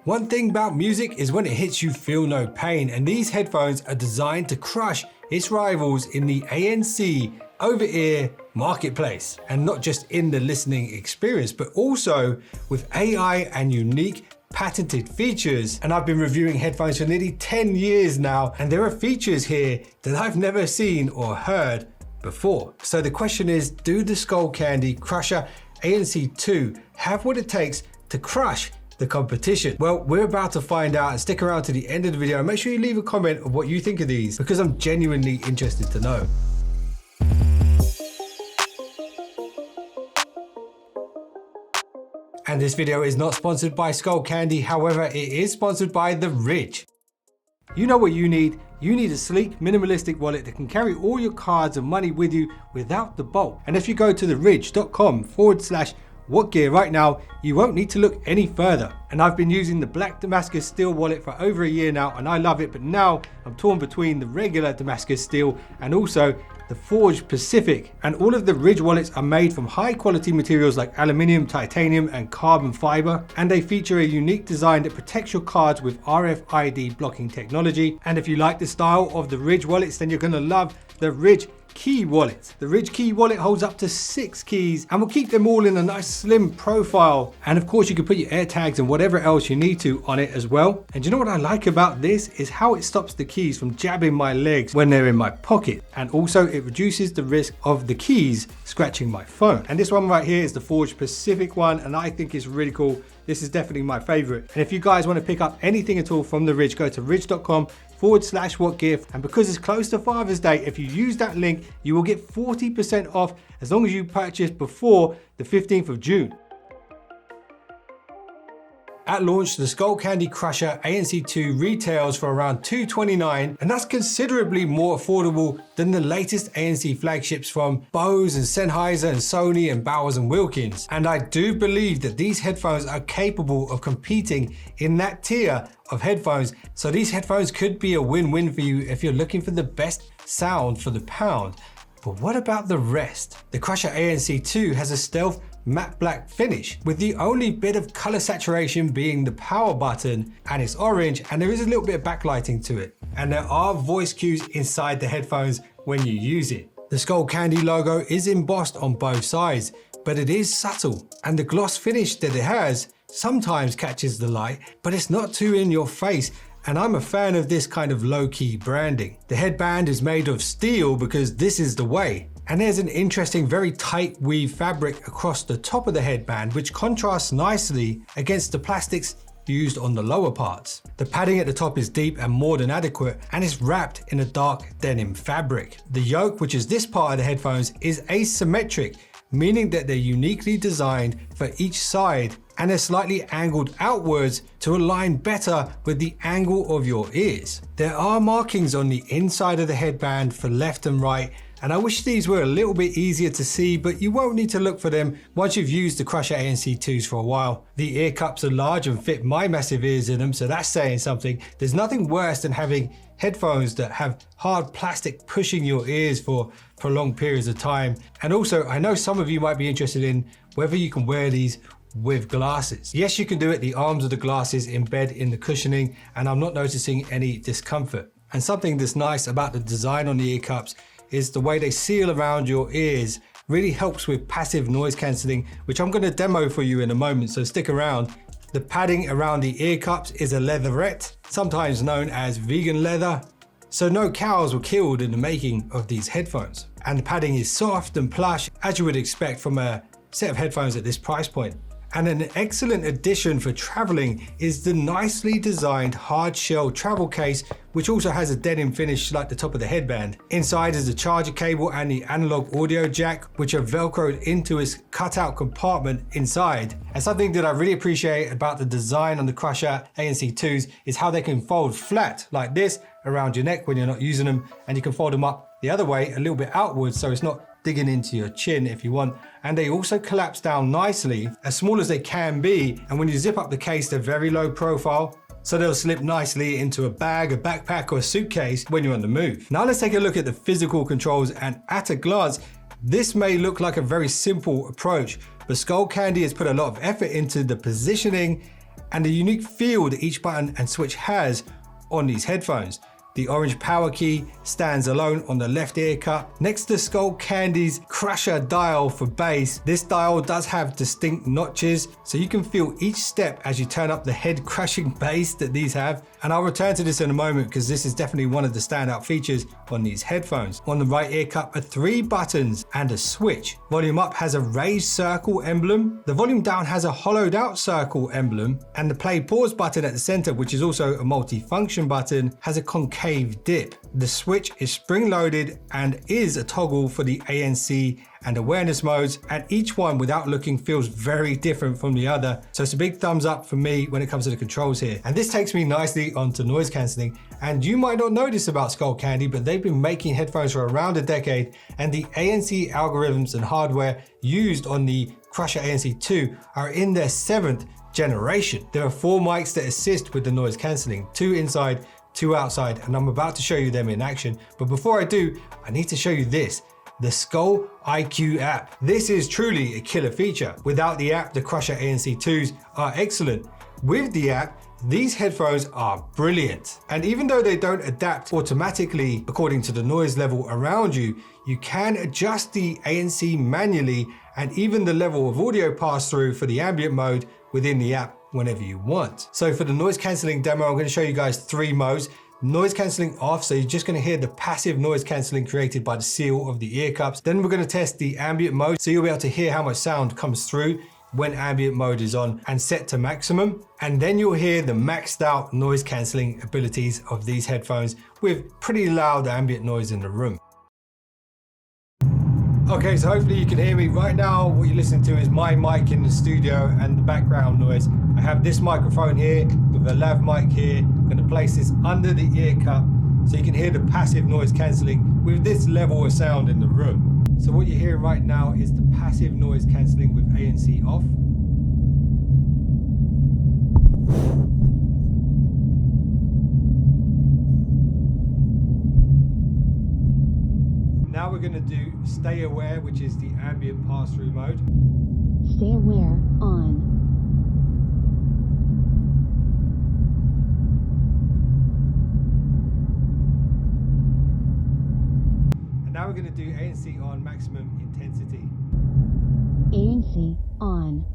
One thing about music is when it hits you feel no pain, and these headphones are designed to crush its rivals in the ANC over-ear marketplace. And not just in the listening experience, but also with AI and unique patented features. And I've been reviewing headphones for nearly 10 years now, and there are features here that I've never seen or heard before. So the question is, do the Skullcandy Crusher ANC2 have what it takes to crush the competition? Well, we're about to find out, and stick around to the end of the video and make sure you leave a comment of what you think of these, because I'm genuinely interested to know. And this video is not sponsored by Skullcandy, however, it is sponsored by The Ridge. You know what you need? You need a sleek, minimalistic wallet that can carry all your cards and money with you without the bulk. And if you go to theridge.com/whatgear right now, you won't need to look any further. And I've been using the black Damascus steel wallet for over a year now, and I love it, but now I'm torn between the regular Damascus steel and also the Forged Pacific. And all of the Ridge wallets are made from high quality materials like aluminium, titanium and carbon fiber, and they feature a unique design that protects your cards with RFID blocking technology. And if you like the style of the Ridge wallets, then you're going to love the Ridge Key Wallet. The Ridge Key Wallet holds up to 6 keys and will keep them all in a nice slim profile. And of course you can put your AirTags and whatever else you need to on it as well. And you know what I like about this is how it stops the keys from jabbing my legs when they're in my pocket. And also it reduces the risk of the keys scratching my phone. And this one right here is the Forged Pacific one, and I think it's really cool. This is definitely my favorite. And if you guys want to pick up anything at all from the Ridge, go to ridge.com/whatgear. And because it's close to Father's Day, if you use that link, you will get 40% off as long as you purchase before the 15th of June. At launch, the Skullcandy Crusher ANC2 retails for around $229, and that's considerably more affordable than the latest ANC flagships from Bose and Sennheiser and Sony and Bowers & Wilkins. And I do believe that these headphones are capable of competing in that tier of headphones. So these headphones could be a win-win for you if you're looking for the best sound for the pound. But what about the rest? The Crusher ANC2 has a stealth matte black finish, with the only bit of color saturation being the power button, and it's orange, and there is a little bit of backlighting to it. And there are voice cues inside the headphones when you use it. The Skullcandy logo is embossed on both sides, but it is subtle, and the gloss finish that it has sometimes catches the light, but it's not too in your face. And I'm a fan of this kind of low-key branding. The headband is made of steel because this is the way. And there's an interesting, very tight weave fabric across the top of the headband, which contrasts nicely against the plastics used on the lower parts. The padding at the top is deep and more than adequate, and it's wrapped in a dark denim fabric. The yoke, which is this part of the headphones, is asymmetric, meaning that they're uniquely designed for each side, and they're slightly angled outwards to align better with the angle of your ears. There are markings on the inside of the headband for left and right, and I wish these were a little bit easier to see, but you won't need to look for them once you've used the Crusher ANC2s for a while. The ear cups are large and fit my massive ears in them, so that's saying something. There's nothing worse than having headphones that have hard plastic pushing your ears for prolonged periods of time. And also, I know some of you might be interested in whether you can wear these with glasses. Yes, you can do it. The arms of the glasses embed in the cushioning, and I'm not noticing any discomfort. And something that's nice about the design on the ear cups is the way they seal around your ears. Really helps with passive noise cancelling, which I'm going to demo for you in a moment, so stick around. The padding around the ear cups is a leatherette, sometimes known as vegan leather, so no cows were killed in the making of these headphones. And the padding is soft and plush, as you would expect from a set of headphones at this price point. And an excellent addition for traveling is the nicely designed hard shell travel case, which also has a denim finish like the top of the headband. Inside is the charger cable and the analog audio jack, which are velcroed into its cutout compartment inside. And something that I really appreciate about the design on the Crusher ANC2s is how they can fold flat like this around your neck when you're not using them, and you can fold them up the other way a little bit outwards so it's not digging into your chin if you want. And they also collapse down nicely, as small as they can be, and when you zip up the case they're very low profile, so they'll slip nicely into a bag, a backpack or a suitcase when you're on the move. Now let's take a look at the physical controls, and at a glance this may look like a very simple approach, but Skullcandy has put a lot of effort into the positioning and the unique feel that each button and switch has on these headphones. The orange power key stands alone on the left ear cup. Next to Skullcandy's Crusher dial for bass, this dial does have distinct notches, so you can feel each step as you turn up the head crushing bass that these have. And I'll return to this in a moment because this is definitely one of the standout features on these headphones. On the right ear cup are 3 buttons and a switch. Volume up has a raised circle emblem. The volume down has a hollowed out circle emblem, and the play pause button at the center, which is also a multi-function button, has a concave dip. The switch is spring-loaded and is a toggle for the ANC and awareness modes, and each one without looking feels very different from the other. So it's a big thumbs up for me when it comes to the controls here. And this takes me nicely onto noise cancelling. And you might not know this about Skullcandy, but they've been making headphones for around a decade, and the ANC algorithms and hardware used on the Crusher ANC2 are in their 7th generation. There are 4 mics that assist with the noise cancelling, 2 inside, 2 outside, and I'm about to show you them in action. But before I do, I need to show you this. The Skull IQ app. This is truly a killer feature. Without the app, the Crusher ANC2s are excellent. With the app, these headphones are brilliant. And even though they don't adapt automatically according to the noise level around you, you can adjust the ANC manually and even the level of audio pass through for the ambient mode within the app whenever you want. So for the noise cancelling demo, I'm going to show you guys 3 modes. Noise cancelling off, so you're just going to hear the passive noise cancelling created by the seal of the ear cups. Then we're going to test the ambient mode, so you'll be able to hear how much sound comes through when ambient mode is on and set to maximum. And then you'll hear the maxed out noise cancelling abilities of these headphones with pretty loud ambient noise in the room. Okay, so hopefully you can hear me. Right now, what you're listening to is my mic in the studio and the background noise. I have this microphone here with a lav mic here. I'm going to place this under the ear cup so you can hear the passive noise cancelling with this level of sound in the room. So what you're hearing right now is the passive noise cancelling with ANC off. Now we're going to do Stay Aware, which is the ambient pass-through mode. Stay Aware on. And now we're going to do ANC on maximum intensity. ANC on.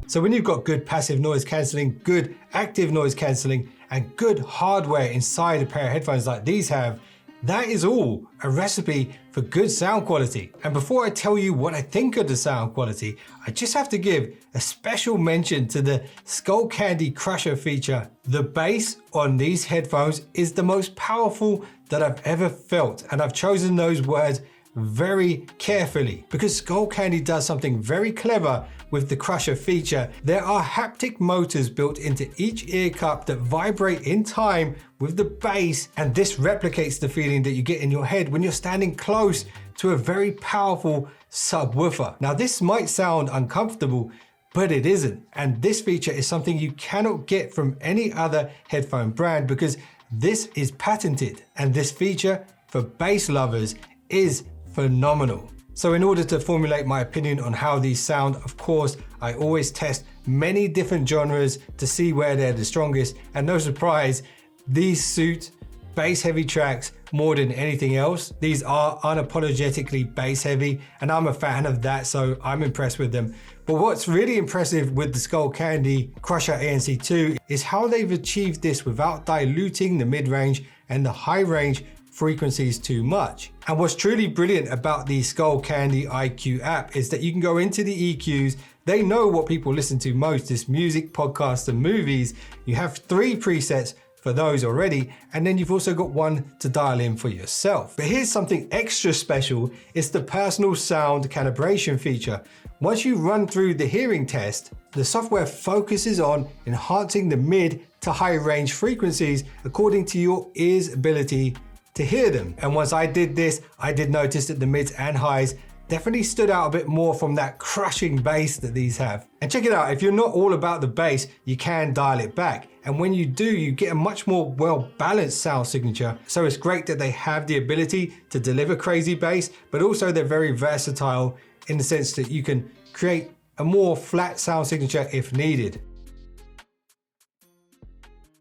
So when you've got good passive noise cancelling, good active noise cancelling, and good hardware inside a pair of headphones like these have, that is all a recipe for good sound quality. And before I tell you what I think of the sound quality, I just have to give a special mention to the Skullcandy Crusher feature. The bass on these headphones is the most powerful that I've ever felt, and I've chosen those words very carefully because Skullcandy does something very clever with the Crusher feature. There are haptic motors built into each ear cup that vibrate in time with the bass, and this replicates the feeling that you get in your head when you're standing close to a very powerful subwoofer. Now this might sound uncomfortable, but it isn't. And this feature is something you cannot get from any other headphone brand because this is patented, and this feature for bass lovers is phenomenal. So in order to formulate my opinion on how these sound, of course, I always test many different genres to see where they're the strongest. And no surprise, these suit bass heavy tracks more than anything else. These are unapologetically bass heavy, and I'm a fan of that, so I'm impressed with them. But what's really impressive with the Skullcandy Crusher ANC2 is how they've achieved this without diluting the mid-range and the high-range frequencies too much. And what's truly brilliant about the Skullcandy IQ app is that you can go into the EQs. They know what people listen to most, is music, podcasts, and movies. You have 3 presets for those already, and then you've also got 1 to dial in for yourself. But here's something extra special. It's the personal sound calibration feature. Once you run through the hearing test, the software focuses on enhancing the mid to high range frequencies according to your ear's ability to hear them. And once I did this, I did notice that the mids and highs definitely stood out a bit more from that crushing bass that these have. And check it out, if you're not all about the bass, you can dial it back. And when you do, you get a much more well-balanced sound signature. So it's great that they have the ability to deliver crazy bass, but also they're very versatile in the sense that you can create a more flat sound signature if needed.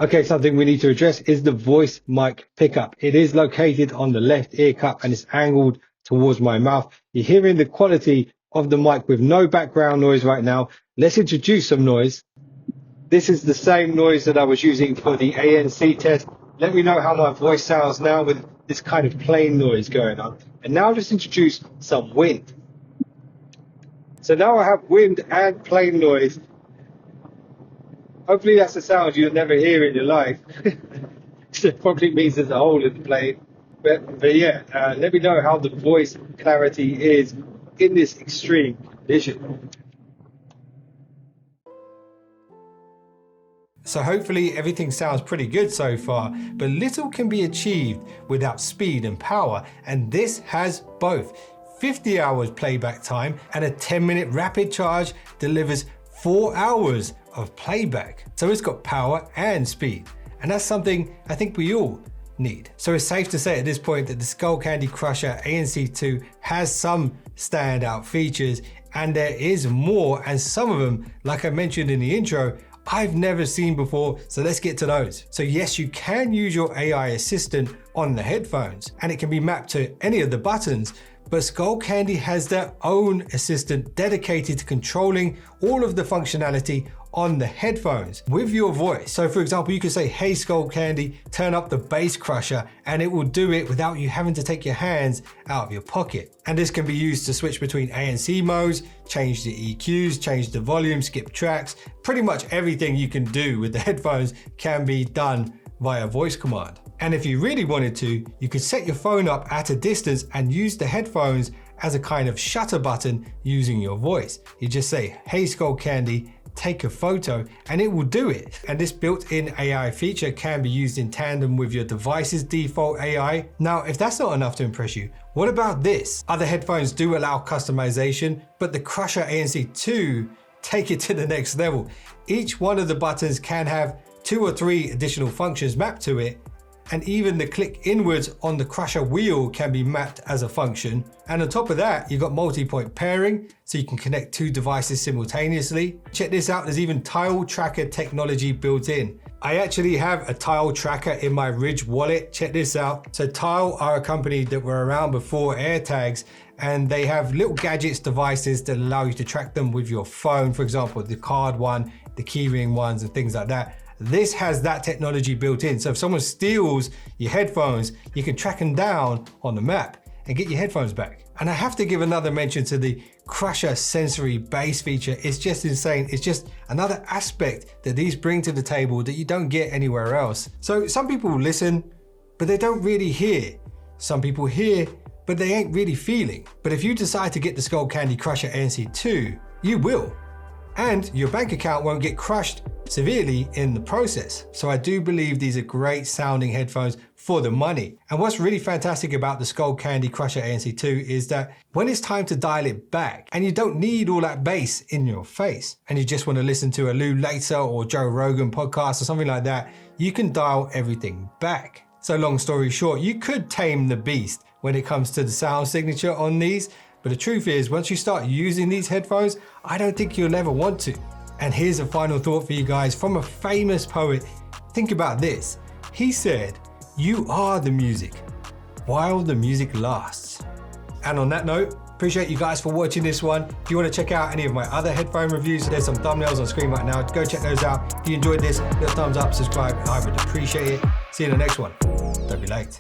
Okay, something we need to address is the voice mic pickup. It is located on the left ear cup and it's angled towards my mouth. You're hearing the quality of the mic with no background noise right now. Let's introduce some noise. This is the same noise that I was using for the ANC test. Let me know how my voice sounds now with this kind of plain noise going on. And now let's introduce some wind. So now I have wind and plain noise. Hopefully that's a sound you'll never hear in your life. It probably means there's a hole in the plane. But yeah, let me know how the voice clarity is in this extreme condition. So hopefully everything sounds pretty good so far, but little can be achieved without speed and power, and this has both. 50 hours playback time and a 10-minute rapid charge delivers 4 hours of playback. So it's got power and speed, and that's something I think we all need. So it's safe to say at this point that the Skullcandy Crusher ANC2 has some standout features, and there is more, and some of them, like I mentioned in the intro, I've never seen before, so let's get to those. So yes, you can use your AI assistant on the headphones, and it can be mapped to any of the buttons, but Skullcandy has their own assistant dedicated to controlling all of the functionality on the headphones with your voice. So for example, you can say, hey Skullcandy, turn up the bass crusher, and it will do it without you having to take your hands out of your pocket. And this can be used to switch between ANC modes, change the EQs, change the volume, skip tracks. Pretty much everything you can do with the headphones can be done via voice command. And if you really wanted to, you could set your phone up at a distance and use the headphones as a kind of shutter button using your voice. You just say, hey Skullcandy, take a photo, and it will do it. And this built-in AI feature can be used in tandem with your device's default AI. Now, if that's not enough to impress you, what about this? Other headphones do allow customization, but the Crusher ANC2 take it to the next level. Each one of the buttons can have 2 or 3 additional functions mapped to it, and even the click inwards on the Crusher wheel can be mapped as a function. And on top of that, you've got multi-point pairing, so you can connect 2 devices simultaneously. Check this out, there's even tile tracker technology built in. I actually have a Tile tracker in my Ridge wallet. Check this out. So Tile are a company that were around before AirTags, and they have little gadgets devices that allow you to track them with your phone. For example, the card one, the keyring ones, and things like that. This has that technology built in. So if someone steals your headphones, you can track them down on the map and get your headphones back. And I have to give another mention to the Crusher sensory bass feature. It's just insane. It's just another aspect that these bring to the table that you don't get anywhere else. So some people listen, but they don't really hear. Some people hear, but they ain't really feeling. But if you decide to get the Skullcandy Crusher ANC2, you will. And your bank account won't get crushed severely in the process. So I do believe these are great sounding headphones for the money. And what's really fantastic about the Skullcandy Crusher ANC2 is that when it's time to dial it back and you don't need all that bass in your face and you just want to listen to a Lou Later or Joe Rogan podcast or something like that, you can dial everything back. So long story short, you could tame the beast when it comes to the sound signature on these. But the truth is, once you start using these headphones, I don't think you'll ever want to. And here's a final thought for you guys from a famous poet. Think about this. He said, you are the music while the music lasts. And on that note, appreciate you guys for watching this one. If you want to check out any of my other headphone reviews, there's some thumbnails on screen right now. Go check those out. If you enjoyed this, give a thumbs up, subscribe. I would appreciate it. See you in the next one. Don't be late.